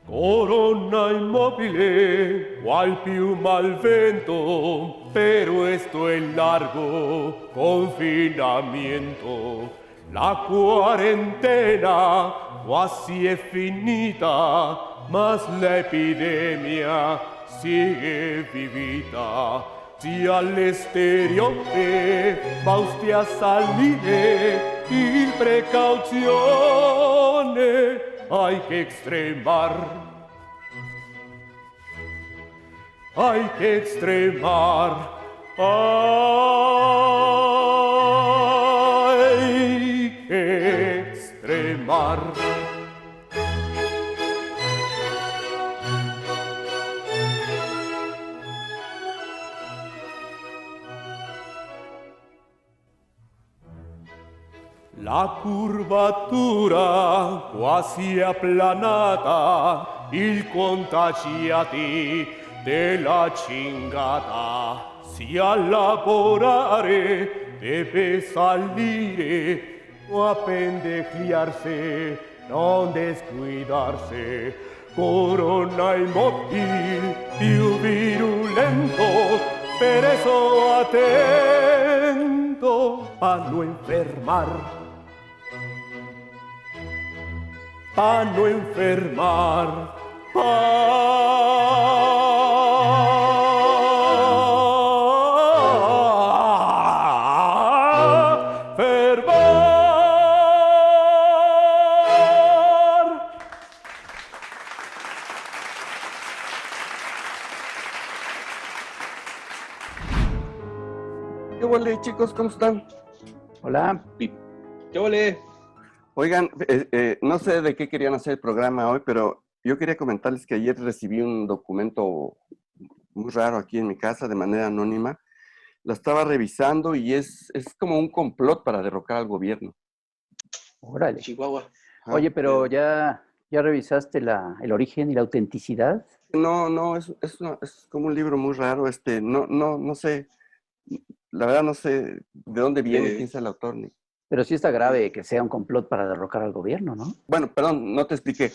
Corona immobile, qual piuma al vento, pero esto es largo confinamiento. La cuarentena quasi è finita, mas la epidemia sigue vivita. Si all'esteriore va usted a salire, il precauzione hay que extremar. Hay que extremar. Hay que extremar. La curvatura quasi applanata, il contagiati della cingata. Si a lavorare deve salire, o a pendegliarse, non descuidarse. Corona immobile più virulento, per eso atento a no enfermar. Pa' no enfermar. Enfermar. ¿Qué huele, chicos? ¿Cómo están? Hola. ¿Qué ole? Oigan, no sé de qué querían hacer el programa hoy, pero yo quería comentarles que ayer recibí un documento muy raro aquí en mi casa de manera anónima. La estaba revisando y es como un complot para derrocar al gobierno. Órale. Chihuahua. Oye, pero ¿ya revisaste el origen y la autenticidad? No, es como un libro muy raro. No sé, la verdad no sé de dónde viene, quién es el autor. Pero sí está grave que sea un complot para derrocar al gobierno, ¿no? Bueno, perdón, no te expliqué.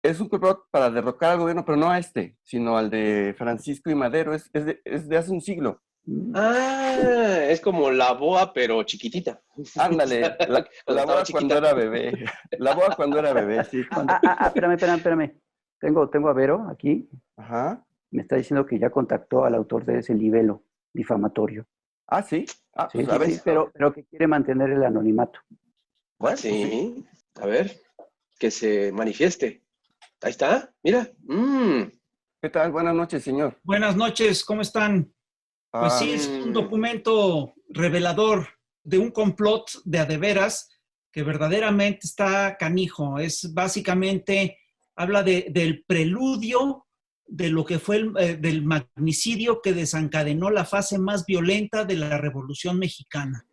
Es un complot para derrocar al gobierno, pero no a sino al de Francisco y Madero. Es de hace un siglo. Ah, es como la boa, pero chiquitita. Ándale, la boa cuando era bebé. La boa cuando era bebé, sí. Espérame. Tengo a Vero aquí. Ajá. Me está diciendo que ya contactó al autor de ese libelo difamatorio. Ah, sí. Ah, Sí, pues a ver. sí, pero que quiere mantener el anonimato. Bueno, Sí. pues sí. A ver, que se manifieste. Ahí está, mira. ¿Qué tal? Buenas noches, señor. Buenas noches, ¿cómo están? Pues sí, es un documento revelador de un complot de a de veras que verdaderamente está canijo. Es básicamente, habla del preludio de lo que fue del magnicidio que desencadenó la fase más violenta de la Revolución Mexicana.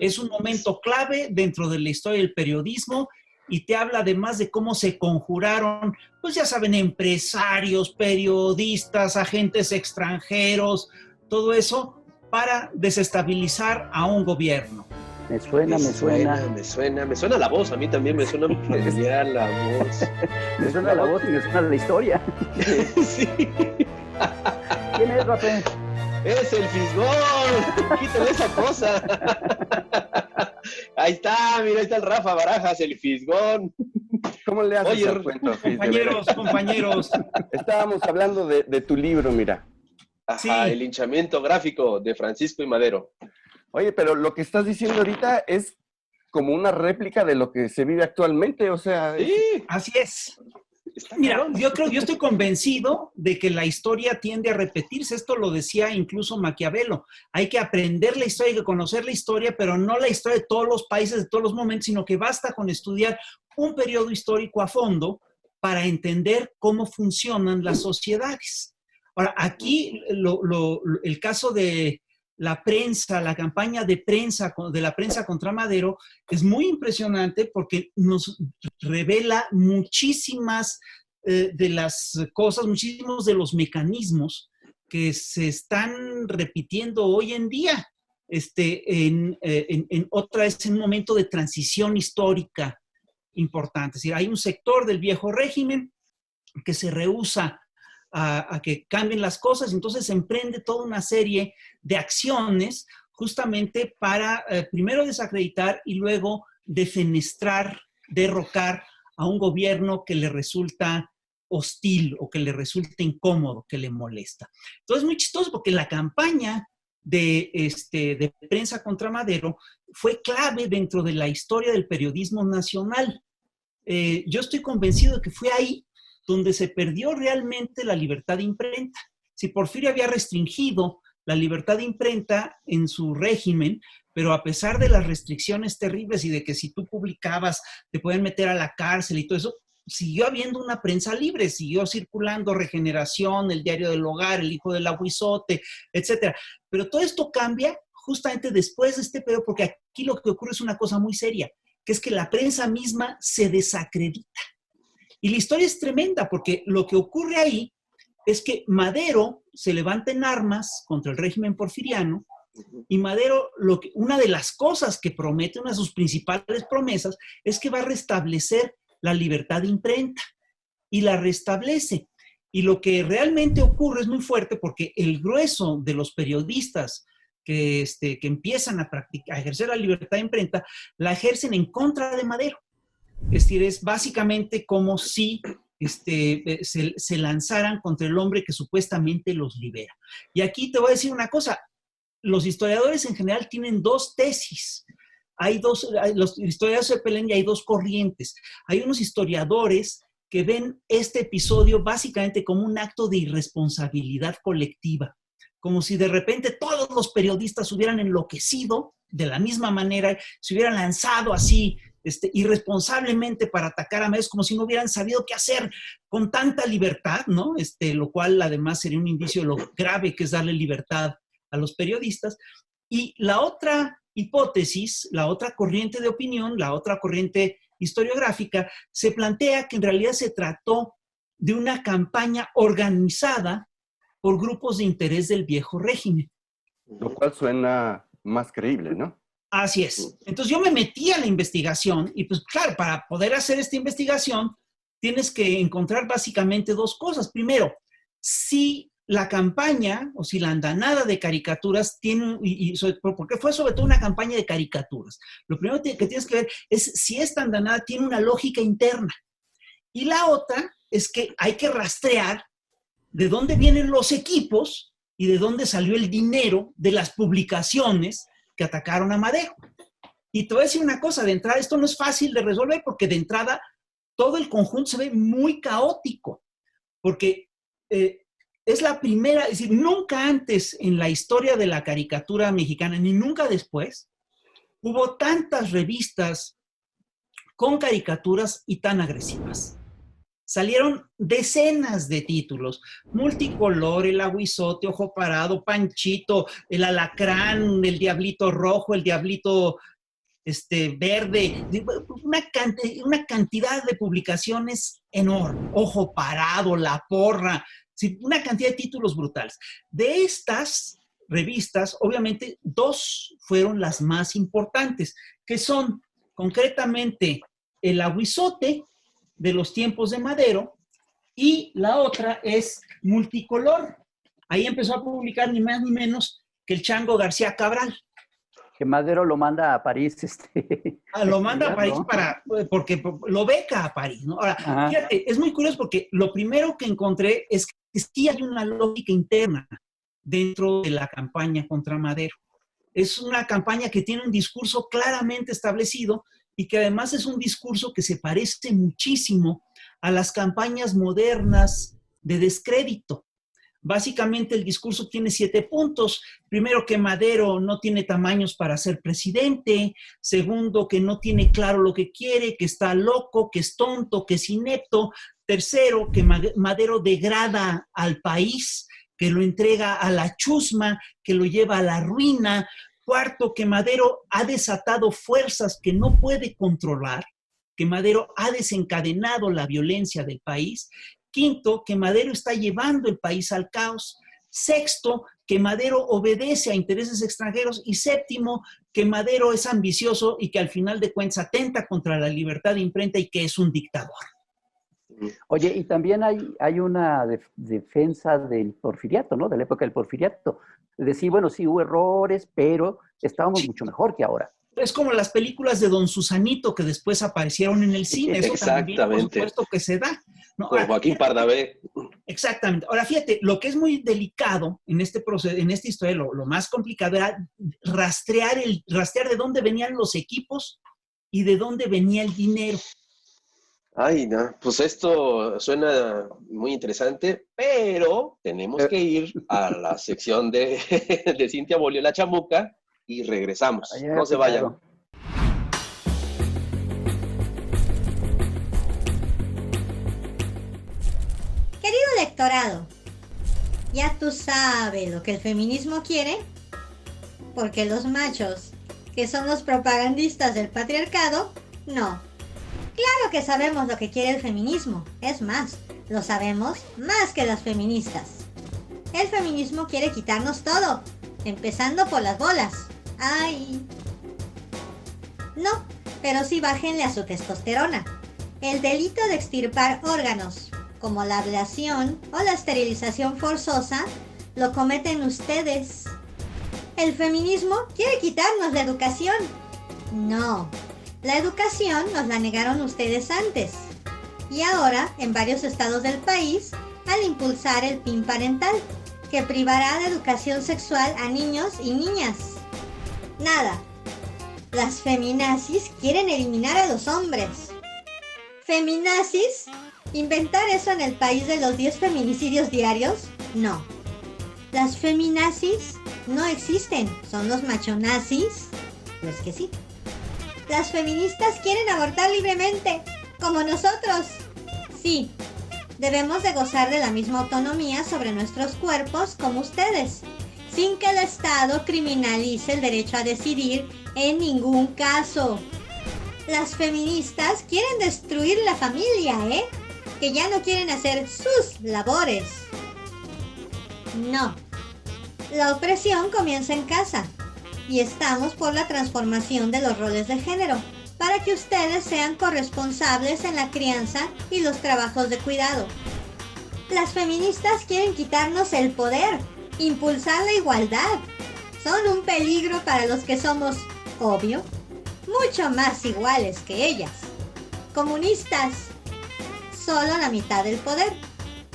Es un momento clave dentro de la historia del periodismo y te habla además de cómo se conjuraron, pues ya saben, empresarios, periodistas, agentes extranjeros, todo eso para desestabilizar a un gobierno. Me suena. Me suena la voz, a mí también me suena familiar la voz. Me suena la voz y me suena la historia. Sí. ¿Quién es, Rafael? ¡Es el Fisgón! ¡Quítale esa cosa! Ahí está, mira, ahí está el Rafa Barajas, el Fisgón. ¿Cómo le haces Oye, al cuento, Fis? Compañeros. Estábamos hablando de tu libro, mira. Ajá, Sí. El linchamiento gráfico de Francisco y Madero. Oye, pero lo que estás diciendo ahorita es como una réplica de lo que se vive actualmente, o sea... Sí, Así es. está Mira, cabrón. yo estoy convencido de que la historia tiende a repetirse. Esto lo decía incluso Maquiavelo. Hay que aprender la historia, hay que conocer la historia, pero no la historia de todos los países, de todos los momentos, sino que basta con estudiar un periodo histórico a fondo para entender cómo funcionan las sociedades. Ahora, aquí el caso de la prensa, la campaña de la prensa contra Madero es muy impresionante porque nos revela muchísimas de las cosas, muchísimos de los mecanismos que se están repitiendo hoy en día. Otra vez en un momento de transición histórica importante. Es decir, hay un sector del viejo régimen que se rehúsa a que cambien las cosas, entonces emprende toda una serie de acciones justamente para primero desacreditar y luego defenestrar, derrocar a un gobierno que le resulta hostil o que le resulta incómodo, que le molesta. Entonces es muy chistoso porque la campaña de prensa contra Madero fue clave dentro de la historia del periodismo nacional. Yo estoy convencido de que fue ahí donde se perdió realmente la libertad de imprenta. Si Porfirio había restringido la libertad de imprenta en su régimen, pero a pesar de las restricciones terribles y de que si tú publicabas te pueden meter a la cárcel y todo eso, siguió habiendo una prensa libre, siguió circulando Regeneración, el Diario del Hogar, el Hijo del Aguizote, etcétera. Pero todo esto cambia justamente después de este pedo, porque aquí lo que ocurre es una cosa muy seria, que es que la prensa misma se desacredita. Y la historia es tremenda, porque lo que ocurre ahí es que Madero se levanta en armas contra el régimen porfiriano, y Madero, una de las cosas que promete, una de sus principales promesas, es que va a restablecer la libertad de imprenta, y la restablece. Y lo que realmente ocurre es muy fuerte, porque el grueso de los periodistas que empiezan a ejercer la libertad de imprenta, la ejercen en contra de Madero. Es decir, es básicamente como si se lanzaran contra el hombre que supuestamente los libera. Y aquí te voy a decir una cosa, los historiadores en general tienen dos tesis. Los historiadores se pelean y hay dos corrientes. Hay unos historiadores que ven este episodio básicamente como un acto de irresponsabilidad colectiva, como si de repente todos los periodistas hubieran enloquecido de la misma manera, se hubieran lanzado así irresponsablemente para atacar a medios, como si no hubieran sabido qué hacer con tanta libertad, ¿no? Lo cual además sería un indicio de lo grave que es darle libertad a los periodistas. Y la otra hipótesis, la otra corriente de opinión, la otra corriente historiográfica, se plantea que en realidad se trató de una campaña organizada por grupos de interés del viejo régimen. Lo cual suena más creíble, ¿no? Así es. Entonces yo me metí a la investigación y pues claro, para poder hacer esta investigación tienes que encontrar básicamente dos cosas. Primero, si la campaña o si la andanada de caricaturas tiene, porque fue sobre todo una campaña de caricaturas. Lo primero que tienes que ver es si esta andanada tiene una lógica interna. Y la otra es que hay que rastrear de dónde vienen los equipos y de dónde salió el dinero de las publicaciones que atacaron a Madero. Y te voy a decir una cosa, de entrada esto no es fácil de resolver porque de entrada todo el conjunto se ve muy caótico, porque es la primera, es decir, nunca antes en la historia de la caricatura mexicana, ni nunca después, hubo tantas revistas con caricaturas y tan agresivas. Salieron decenas de títulos, Multicolor, El Aguizote, Ojo Parado, Panchito, El Alacrán, El Diablito Rojo, El Diablito Verde, una cantidad de publicaciones enorme, Ojo Parado, La Porra, una cantidad de títulos brutales. De estas revistas, obviamente, dos fueron las más importantes, que son concretamente El Aguizote, de los tiempos de Madero, y la otra es Multicolor. Ahí empezó a publicar ni más ni menos que el Chango García Cabral. Que Madero lo manda a París. Lo manda a París, ¿no? Porque lo beca a París, ¿no? Ahora, fíjate, es muy curioso porque lo primero que encontré es que sí hay una lógica interna dentro de la campaña contra Madero. Es una campaña que tiene un discurso claramente establecido y que además es un discurso que se parece muchísimo a las campañas modernas de descrédito. Básicamente el discurso tiene 7 puntos. Primero, que Madero no tiene tamaños para ser presidente. Segundo, que no tiene claro lo que quiere, que está loco, que es tonto, que es inepto. Tercero, que Madero degrada al país, que lo entrega a la chusma, que lo lleva a la ruina. Cuarto, que Madero ha desatado fuerzas que no puede controlar, que Madero ha desencadenado la violencia del país. Quinto, que Madero está llevando el país al caos. Sexto, que Madero obedece a intereses extranjeros. Y séptimo, que Madero es ambicioso y que al final de cuentas atenta contra la libertad de imprenta y que es un dictador. Oye, y también hay una defensa del porfiriato, ¿no? De la época del porfiriato. Decir, bueno, sí hubo errores, pero estábamos mucho mejor que ahora. Es como las películas de Don Susanito que después aparecieron en el cine. Eso también, por Exactamente. supuesto, que se da, ¿no? Con Ahora, Joaquín Pardavé. exactamente. Ahora, fíjate, lo que es muy delicado en este proceso, en esta historia, lo más complicado era rastrear de dónde venían los equipos y de dónde venía el dinero. Ay, no, pues esto suena muy interesante, pero tenemos que ir a la sección de Cintia Bolio la Chamuca y regresamos. Allá, No se vayan. claro. Querido lectorado, ¿ya tú sabes lo que el feminismo quiere? Porque los machos, que son los propagandistas del patriarcado, no. Claro que sabemos lo que quiere el feminismo. Es más, lo sabemos más que las feministas. El feminismo quiere quitarnos todo, empezando por las bolas. ¡Ay! No, pero sí bájenle a su testosterona. El delito de extirpar órganos, como la ablación o la esterilización forzosa, lo cometen ustedes. ¿El feminismo quiere quitarnos la educación? No. La educación nos la negaron ustedes antes. Y ahora, en varios estados del país, al impulsar el PIN parental, que privará de educación sexual a niños y niñas. Nada. Las feminazis quieren eliminar a los hombres. ¿Feminazis? ¿Inventar eso en el país de los 10 feminicidios diarios? No. Las feminazis no existen. ¿Son los machonazis? Pues que sí. Las feministas quieren abortar libremente, como nosotros. Sí, debemos de gozar de la misma autonomía sobre nuestros cuerpos como ustedes, sin que el Estado criminalice el derecho a decidir en ningún caso. Las feministas quieren destruir la familia, que ya no quieren hacer sus labores. No. La opresión comienza en casa. Y estamos por la transformación de los roles de género, para que ustedes sean corresponsables en la crianza y los trabajos de cuidado. Las feministas quieren quitarnos el poder, impulsar la igualdad. Son un peligro para los que somos, obvio, mucho más iguales que ellas. Comunistas, solo la mitad del poder,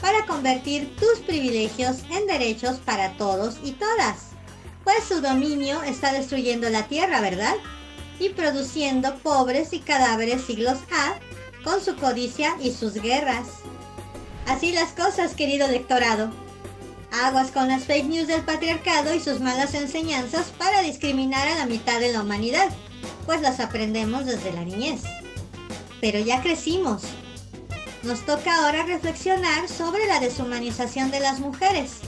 para convertir tus privilegios en derechos para todos y todas. Pues su dominio está destruyendo la tierra, ¿verdad? Y produciendo pobres y cadáveres siglos A con su codicia y sus guerras. Así las cosas, querido lectorado. Aguas con las fake news del patriarcado y sus malas enseñanzas para discriminar a la mitad de la humanidad, pues las aprendemos desde la niñez. Pero ya crecimos. Nos toca ahora reflexionar sobre la deshumanización de las mujeres,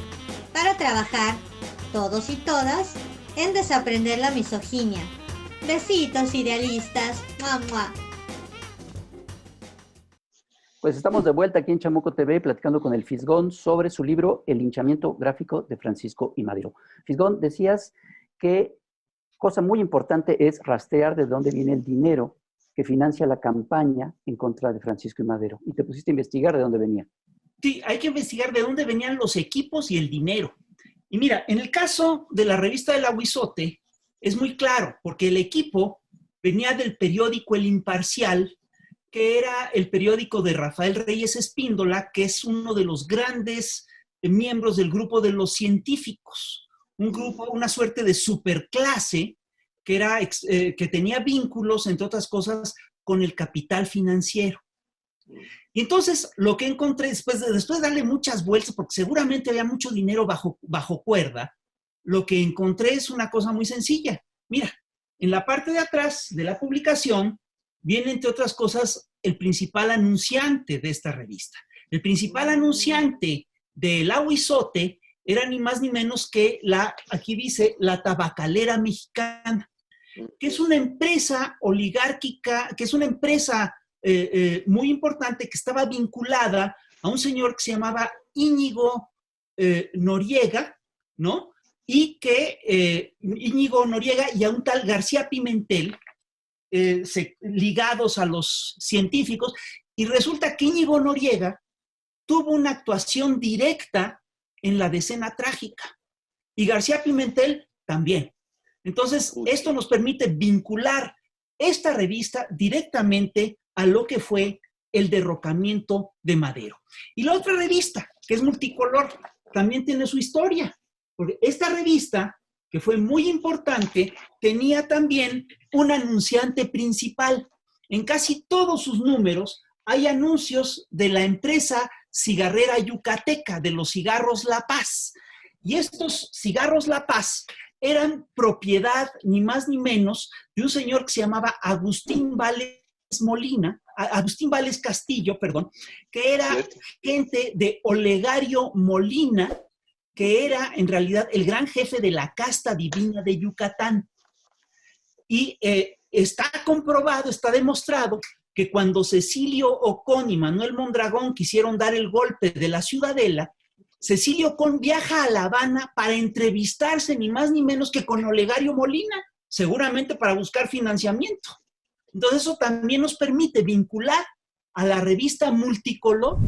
para trabajar todos y todas, en desaprender la misoginia. Besitos idealistas. ¡Mua, mua! Pues estamos de vuelta aquí en Chamuco TV platicando con el Fisgón sobre su libro El linchamiento gráfico de Francisco y Madero. Fisgón, decías que cosa muy importante es rastrear de dónde viene el dinero que financia la campaña en contra de Francisco y Madero. Y te pusiste a investigar de dónde venía. Sí, hay que investigar de dónde venían los equipos y el dinero. Y mira, en el caso de la revista del Aguizote, es muy claro, porque el equipo venía del periódico El Imparcial, que era el periódico de Rafael Reyes Espíndola, que es uno de los grandes miembros del grupo de los científicos. Un grupo, una suerte de superclase que tenía vínculos, entre otras cosas, con el capital financiero. Y entonces lo que encontré, después de darle muchas vueltas, porque seguramente había mucho dinero bajo cuerda, lo que encontré es una cosa muy sencilla. Mira, en la parte de atrás de la publicación viene, entre otras cosas, el principal anunciante de esta revista. El principal anunciante del Aguizote era ni más ni menos que aquí dice, la Tabacalera Mexicana, que es una empresa oligárquica, que es una empresa muy importante que estaba vinculada a un señor que se llamaba Íñigo Noriega, ¿no? Y que Íñigo Noriega y a un tal García Pimentel, ligados a los científicos, Y resulta que Íñigo Noriega tuvo una actuación directa en la Decena Trágica. Y García Pimentel también. Entonces, esto nos permite vincular esta revista directamente a lo que fue el derrocamiento de Madero. Y la otra revista, que es multicolor, también tiene su historia. Porque esta revista, que fue muy importante, tenía también un anunciante principal. En casi todos sus números hay anuncios de la empresa cigarrera yucateca, de los cigarros La Paz. Y estos cigarros La Paz eran propiedad, ni más ni menos, de un señor que se llamaba Agustín Vales Castillo, que era gente de Olegario Molina, que era en realidad el gran jefe de la casta divina de Yucatán. Y está comprobado, está demostrado que cuando Cecilio Ocón y Manuel Mondragón quisieron dar el golpe de la Ciudadela, Cecilio Ocón viaja a La Habana para entrevistarse ni más ni menos que con Olegario Molina, seguramente para buscar financiamiento. Entonces eso también nos permite vincular a la revista multicolor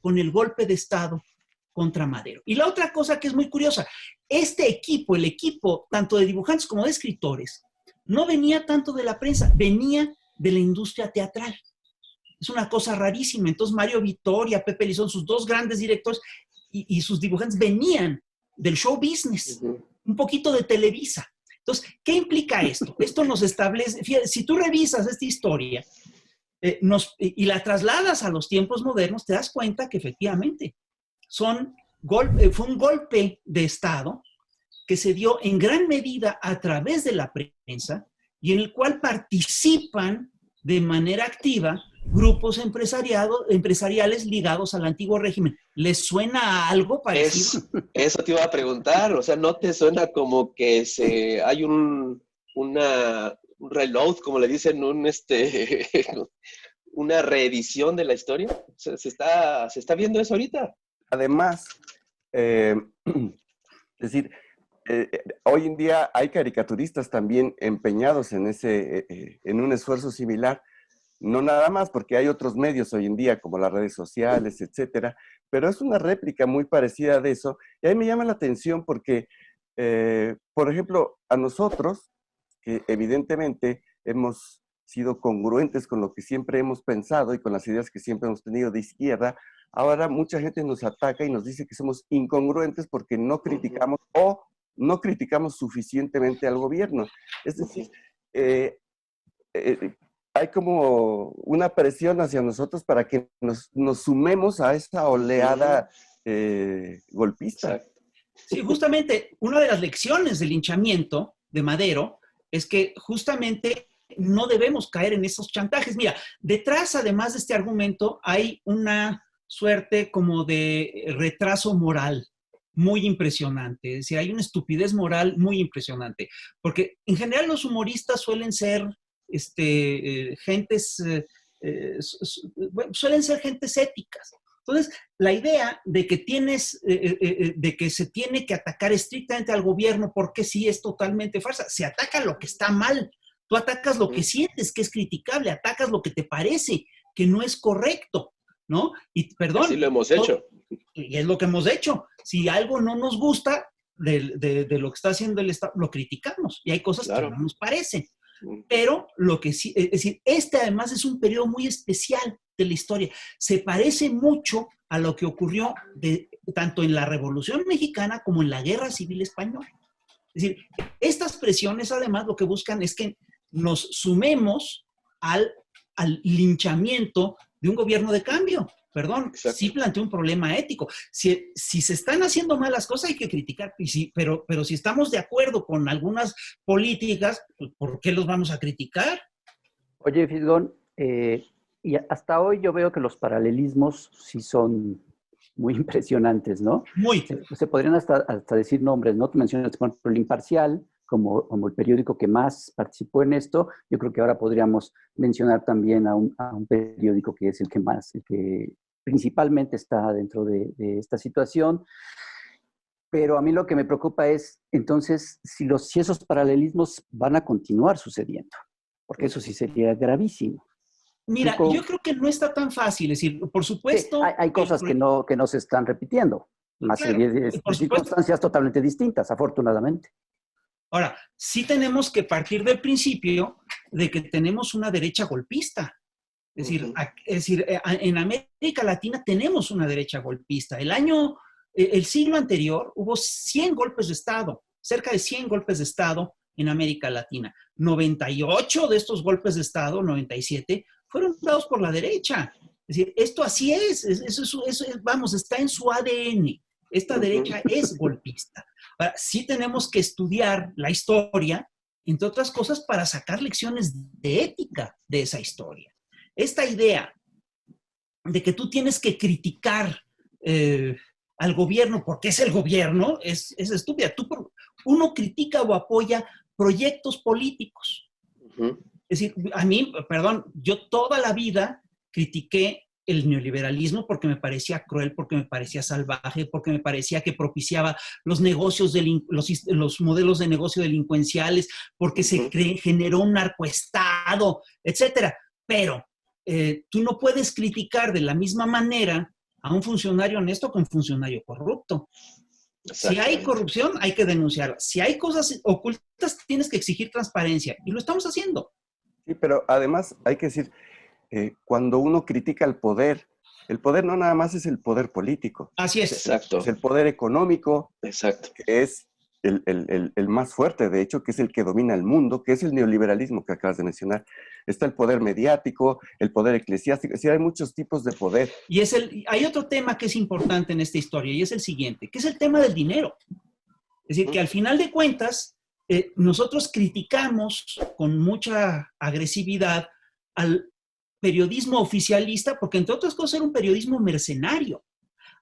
con el golpe de Estado contra Madero. Y la otra cosa que es muy curiosa, este equipo, el equipo tanto de dibujantes como de escritores, no venía tanto de la prensa, venía de la industria teatral. Es una cosa rarísima. Entonces Mario Vittoria, Pepe Lizón, sus dos grandes directores y sus dibujantes venían del show business, un poquito de Televisa. Entonces, ¿qué implica esto? Esto nos establece, fíjate, si tú revisas esta historia y la trasladas a los tiempos modernos, te das cuenta que efectivamente fue un golpe de Estado que se dio en gran medida a través de la prensa y en el cual participan de manera activa grupos empresariales ligados al antiguo régimen. ¿Les suena a algo parecido? Eso te iba a preguntar, o sea, ¿no te suena como que hay un reload, como le dicen, una reedición de la historia? ¿Se está viendo eso ahorita? Además, es decir, hoy en día hay caricaturistas también empeñados en un esfuerzo similar. No nada más, porque hay otros medios hoy en día, como las redes sociales, etcétera, pero es una réplica muy parecida de eso. Y ahí me llama la atención porque, por ejemplo, a nosotros, que evidentemente hemos sido congruentes con lo que siempre hemos pensado y con las ideas que siempre hemos tenido de izquierda, ahora mucha gente nos ataca y nos dice que somos incongruentes porque no criticamos o no criticamos suficientemente al gobierno. Es decir, hay como una presión hacia nosotros para que nos sumemos a esta oleada golpista. Sí, justamente una de las lecciones del linchamiento de Madero es que justamente no debemos caer en esos chantajes. Mira, detrás, además de este argumento, hay una suerte como de retraso moral muy impresionante. Es decir, hay una estupidez moral muy impresionante. Porque en general los humoristas suelen ser suelen ser gentes éticas. Entonces, la idea de que de que se tiene que atacar estrictamente al gobierno porque sí es totalmente falsa. Se ataca lo que está mal. Tú atacas lo que sientes que es criticable, atacas lo que te parece que no es correcto, ¿no? Y perdón. Así lo hemos hecho. Y es lo que hemos hecho. Si algo no nos gusta de lo que está haciendo el Estado, lo criticamos. Y hay cosas que no nos parecen. Pero lo que sí, es decir, además es un periodo muy especial de la historia. Se parece mucho a lo que ocurrió tanto en la Revolución Mexicana como en la Guerra Civil Española. Es decir, estas presiones además lo que buscan es que nos sumemos al linchamiento de un gobierno de cambio. Perdón, exacto. Sí plantea un problema ético. Si se están haciendo mal las cosas hay que criticar, pero si estamos de acuerdo con algunas políticas, pues, ¿por qué los vamos a criticar? Oye, Fisgón, y hasta hoy yo veo que los paralelismos sí son muy impresionantes, ¿no? Muy. Se podrían hasta decir nombres, ¿no? Tú mencionas, por ejemplo, El Imparcial, como el periódico que más participó en esto. Yo creo que ahora podríamos mencionar también a un periódico que es el que principalmente está dentro de esta situación. Pero a mí lo que me preocupa es, entonces, si esos paralelismos van a continuar sucediendo, porque eso sí sería gravísimo. Mira, Chico, yo creo que no está tan fácil. Es decir, por sí, supuesto. hay cosas que no se están repitiendo. Una Claro, serie de por supuesto. circunstancias totalmente distintas, afortunadamente. Ahora, sí tenemos que partir del principio de que tenemos una derecha golpista. Es decir, en América Latina tenemos una derecha golpista. El siglo anterior hubo 100 golpes de Estado, cerca de 100 golpes de Estado en América Latina. 98 de estos golpes de Estado, 97, fueron dados por la derecha. Es decir, esto así es, vamos, está en su ADN. Esta derecha es golpista. Ahora, sí tenemos que estudiar la historia, entre otras cosas, para sacar lecciones de ética de esa historia. Esta idea de que tú tienes que criticar al gobierno porque es el gobierno es estúpida. Uno critica o apoya proyectos políticos. Es decir, a mí, perdón, yo toda la vida critiqué el neoliberalismo porque me parecía cruel, porque me parecía salvaje, porque me parecía que propiciaba los negocios, los modelos de negocio delincuenciales, porque se generó un narcoestado, etcétera. Pero tú no puedes criticar de la misma manera a un funcionario honesto que a un funcionario corrupto. Si hay corrupción, hay que denunciarla. Si hay cosas ocultas, tienes que exigir transparencia. Y lo estamos haciendo. Sí, pero además hay que decir, cuando uno critica el poder no nada más es el poder político. Así es. Exacto. Es el poder económico, Exacto. que es el más fuerte, de hecho, que es el que domina el mundo, que es el neoliberalismo que acabas de mencionar. Está el poder mediático, el poder eclesiástico, sí, hay muchos tipos de poder. Y hay otro tema que es importante en esta historia, y es el siguiente, que es el tema del dinero. Es decir, que al final de cuentas, nosotros criticamos con mucha agresividad al periodismo oficialista, porque entre otras cosas era un periodismo mercenario.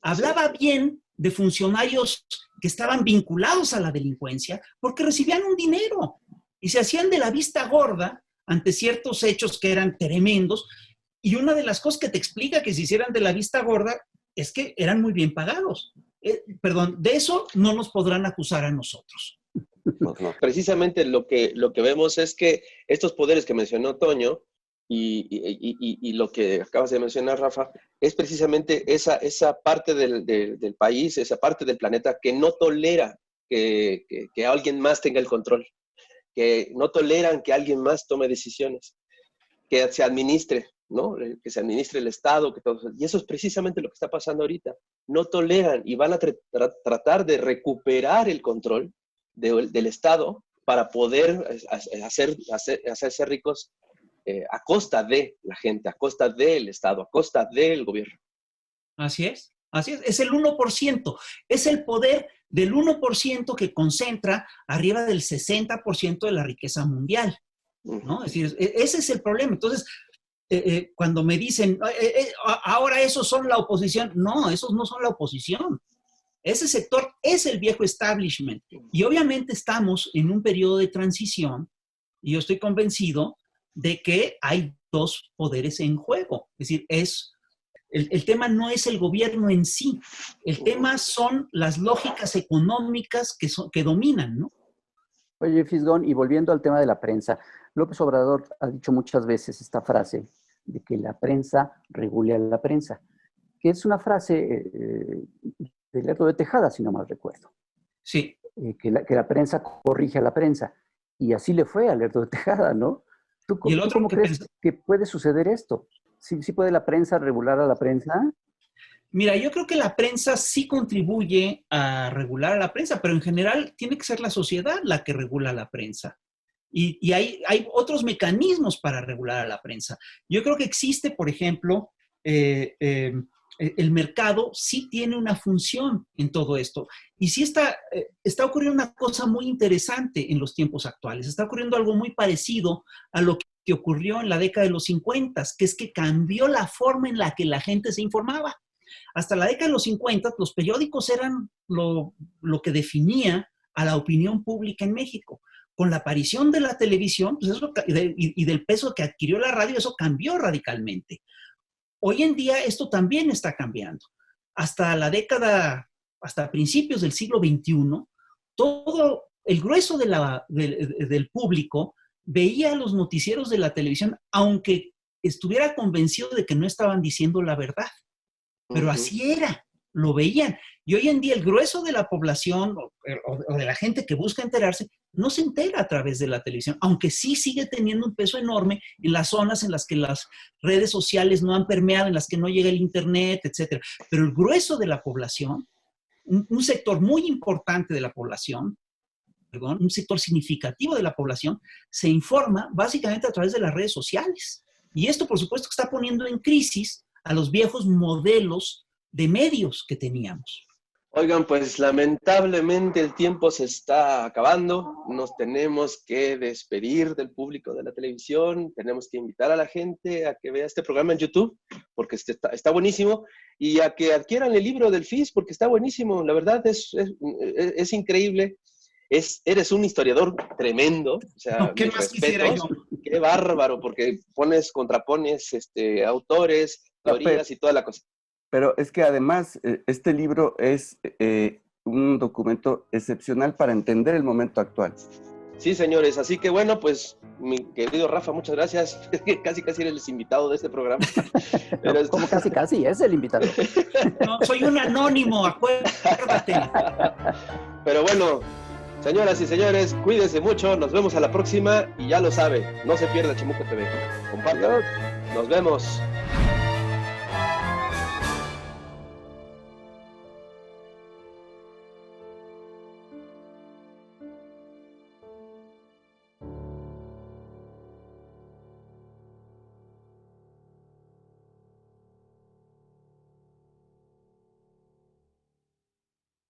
Hablaba bien de funcionarios que estaban vinculados a la delincuencia porque recibían un dinero y se hacían de la vista gorda ante ciertos hechos que eran tremendos. Y una de las cosas que te explica que se hicieran de la vista gorda es que eran muy bien pagados. Perdón, de eso no nos podrán acusar a nosotros. Pues no. Precisamente lo que vemos es que estos poderes que mencionó Toño y lo que acabas de mencionar, Rafa, es precisamente esa parte del país, esa parte del planeta que no tolera que alguien más tenga el control, que no toleran que alguien más tome decisiones, que se administre, ¿no? Que se administre el Estado, y eso es precisamente lo que está pasando ahorita. No toleran y van a tratar de recuperar el control del Estado para poder hacerse ricos a costa de la gente, a costa del Estado, a costa del gobierno. Así es, es el 1%, es el poder del 1% que concentra arriba del 60% de la riqueza mundial, ¿no? Es decir, ese es el problema. Entonces, cuando me dicen, ahora esos son la oposición, no, esos no son la oposición. Ese sector es el viejo establishment. Y obviamente estamos en un periodo de transición y yo estoy convencido de que hay dos poderes en juego. Es decir, el tema no es el gobierno en sí, el tema son las lógicas económicas que dominan, ¿no? Oye, Fisgón, y volviendo al tema de la prensa, López Obrador ha dicho muchas veces esta frase de que la prensa regule a la prensa, que es una frase de Lerdo de Tejada, si no mal recuerdo. Sí. Que la prensa corrige a la prensa. Y así le fue a Lerdo de Tejada, ¿no? ¿Tú cómo crees que puede suceder esto? ¿Sí puede la prensa regular a la prensa? Mira, yo creo que la prensa sí contribuye a regular a la prensa, pero en general tiene que ser la sociedad la que regula a la prensa. Y hay otros mecanismos para regular a la prensa. Yo creo que existe, por ejemplo, el mercado sí tiene una función en todo esto. Y sí está ocurriendo una cosa muy interesante en los tiempos actuales. Está ocurriendo algo muy parecido a lo que ocurrió en la década de los 50, que es que cambió la forma en la que la gente se informaba. Hasta la década de los 50, los periódicos eran lo que definía a la opinión pública en México. Con la aparición de la televisión pues y del peso que adquirió la radio, eso cambió radicalmente. Hoy en día esto también está cambiando. Hasta principios del siglo XXI, todo el grueso del público veía los noticieros de la televisión, aunque estuviera convencido de que no estaban diciendo la verdad. Pero así era, lo veían. Y hoy en día el grueso de la población o de la gente que busca enterarse no se entera a través de la televisión, aunque sí sigue teniendo un peso enorme en las zonas en las que las redes sociales no han permeado, en las que no llega el internet, etc. Pero el grueso de la población, un sector muy importante de la población, un sector significativo de la población, se informa básicamente a través de las redes sociales. Y esto, por supuesto, que está poniendo en crisis a los viejos modelos de medios que teníamos. Oigan, pues lamentablemente el tiempo se está acabando. Nos tenemos que despedir del público de la televisión. Tenemos que invitar a la gente a que vea este programa en YouTube, porque está buenísimo. Y a que adquieran el libro del FIS, porque está buenísimo. La verdad es increíble. Eres un historiador tremendo. O sea, no, ¿qué más quisiera yo? Qué bárbaro, porque contrapones autores, teorías y toda la cosa. Pero es que además este libro es un documento excepcional para entender el momento actual. Sí, señores. Así que bueno, pues mi querido Rafa, muchas gracias. Casi eres invitado de este programa. Pero como casi, es el invitado. No, soy un anónimo, acuérdate. Pero bueno, señoras y señores, cuídense mucho. Nos vemos a la próxima y ya lo sabe, no se pierda Chamuco TV. Compártanlo. Nos vemos.